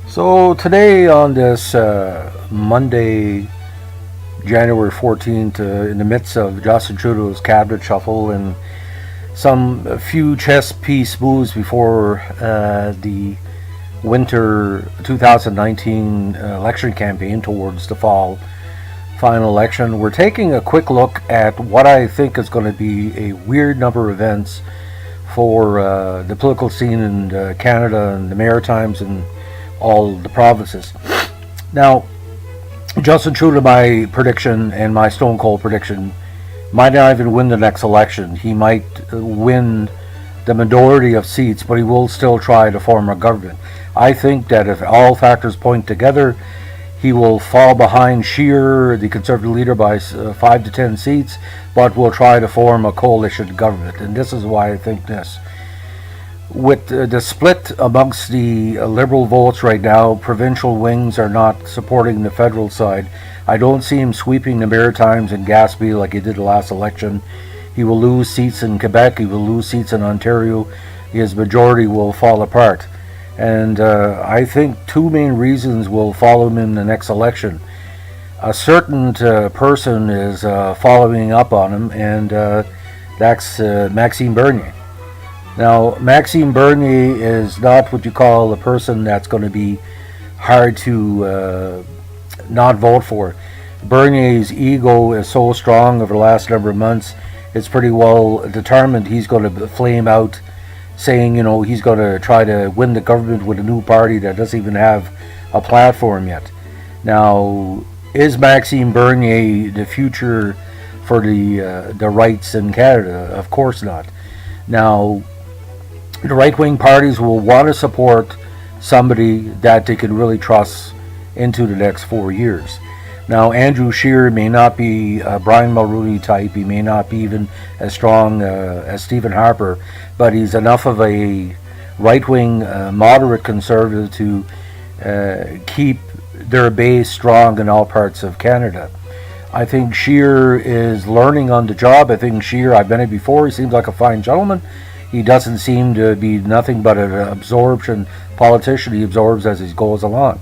So today on this Monday, January 14th, in the midst of Justin Trudeau's cabinet shuffle and a few chess piece moves before the winter 2019 election campaign towards the fall final election, we're taking a quick look at what I think is going to be a weird number of events for the political scene in Canada and the Maritimes and all the provinces. Now, Justin Trudeau, my prediction and my stone cold prediction, might not even win the next election. He might win the majority of seats, but he will still try to form a government. I think that if all factors point together, he will fall behind Scheer, the Conservative leader, by 5 to 10 seats, but will try to form a coalition government. And this is why I think this. With the split amongst the Liberal votes right now, provincial wings are not supporting the federal side. I don't see him sweeping the Maritimes and Gaspé like he did the last election. He will lose seats in Quebec, he will lose seats in Ontario, his majority will fall apart. And I think two main reasons will follow him in the next election. A certain person is following up on him, and that's Maxime Bernier. Now, Maxime Bernier is not what you call a person that's going to be hard to not vote for. Bernier's ego is so strong over the last number of months, it's pretty well determined he's going to flame out, saying, he's going to try to win the government with a new party that doesn't even have a platform yet. Now, is Maxime Bernier the future for the rights in Canada? Of course not. Now, the right-wing parties will want to support somebody that they can really trust into the next 4 years. Now, Andrew Scheer may not be a Brian Mulroney type. He may not be even as strong as Stephen Harper, but he's enough of a right-wing, moderate conservative to keep their base strong in all parts of Canada. I think Scheer is learning on the job. I think Scheer, I've been it before, he seems like a fine gentleman. He doesn't seem to be nothing but an absorption politician. He absorbs as he goes along.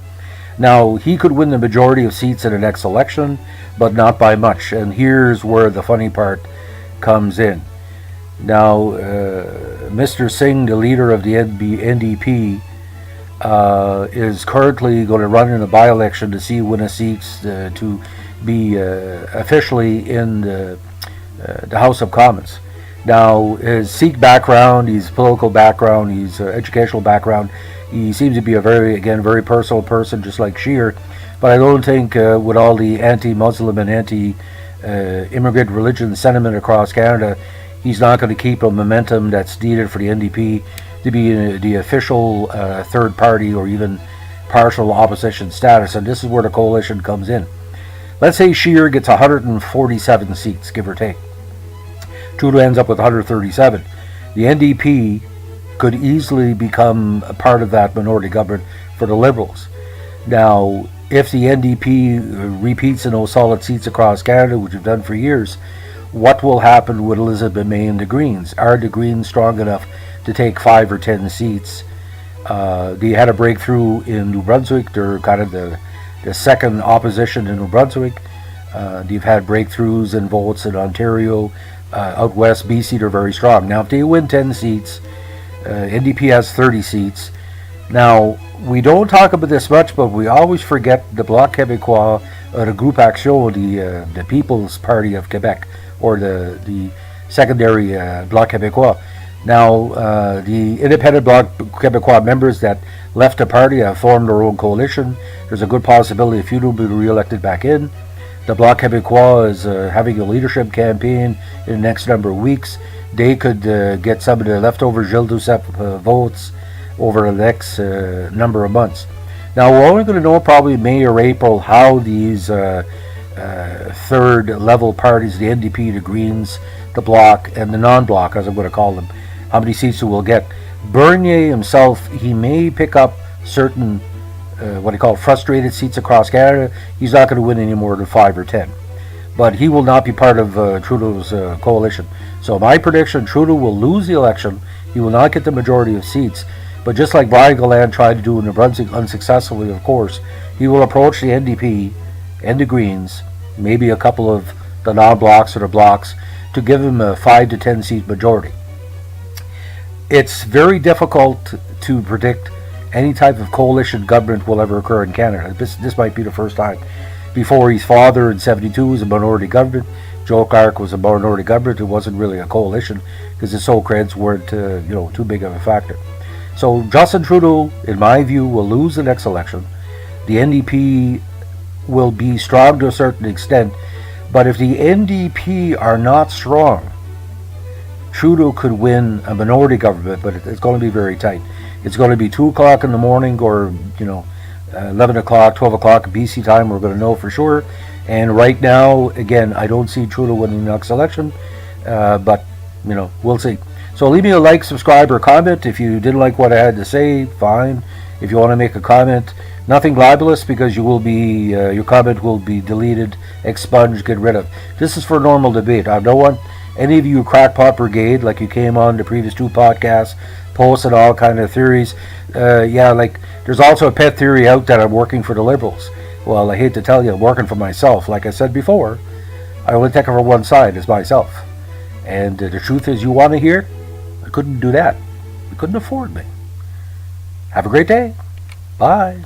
Now, he could win the majority of seats in the next election, but not by much. And here's where the funny part comes in. Now, Mr. Singh, the leader of the NDP, is currently going to run in a by-election to see win a seats to be officially in the House of Commons. Now, his Sikh background, his political background, his educational background, he seems to be a very personal person, just like Scheer. But I don't think with all the anti-Muslim and anti-immigrant religion sentiment across Canada, he's not going to keep a momentum that's needed for the NDP to be the official third party or even partial opposition status. And this is where the coalition comes in. Let's say Scheer gets 147 seats, give or take. Trudeau ends up with 137. The NDP could easily become a part of that minority government for the Liberals. Now, if the NDP repeats in those solid seats across Canada, which we've done for years, what will happen with Elizabeth May and the Greens? Are the Greens strong enough to take 5 or 10 seats? They had a breakthrough in New Brunswick. They're kind of the second opposition in New Brunswick. They've had breakthroughs in votes in Ontario. Out west, BC, they're very strong. Now, if they win 10 seats, NDP has 30 seats. Now, we don't talk about this much, but we always forget the Bloc Québécois, the Groupe Action, the People's Party of Quebec, or the secondary Bloc Québécois. Now, the independent Bloc Québécois members that left the party have formed their own coalition. There's a good possibility a few will be re-elected back in. The Bloc Québécois is having a leadership campaign in the next number of weeks. They could get some of the leftover Gilles Duceppe votes over the next number of months. Now, we're only going to know probably May or April how these third level parties, the NDP, the Greens, the Bloc, and the non-Bloc, as I'm going to call them, how many seats we will get. Bernier himself, he may pick up certain what he called frustrated seats across Canada. He's not going to win any more than 5 or 10. But he will not be part of Trudeau's coalition. So my prediction, Trudeau will lose the election. He will not get the majority of seats. But just like Brian Gallant tried to do in New Brunswick unsuccessfully, of course, he will approach the NDP and the Greens, maybe a couple of the non-blocks or the blocks, to give him a 5 to 10 seat majority. It's very difficult to predict any type of coalition government will ever occur in Canada. This might be the first time. Before, his father in 72 was a minority government. Joe Clark was a minority government. It wasn't really a coalition because the Socreds weren't too big of a factor. So Justin Trudeau, in my view, will lose the next election. The NDP will be strong to a certain extent, but if the NDP are not strong, Trudeau could win a minority government, but it's going to be very tight. It's going to be 2 o'clock in the morning, or 11 o'clock, 12 o'clock BC time. We're going to know for sure. And right now, again, I don't see Trudeau winning the next election, but we'll see. So leave me a like, subscribe, or comment. If you didn't like what I had to say, fine. If you want to make a comment, nothing libelous, because your comment will be deleted, expunged, get rid of. This is for normal debate. I don't want any of you crackpot brigade, like you came on the previous 2 podcasts, posted all kind of theories. There's also a pet theory out that I'm working for the Liberals. Well, I hate to tell you, I'm working for myself. Like I said before, I only take it for one side, as myself. And the truth is, you want to hear? I couldn't do that. You couldn't afford me. Have a great day. Bye.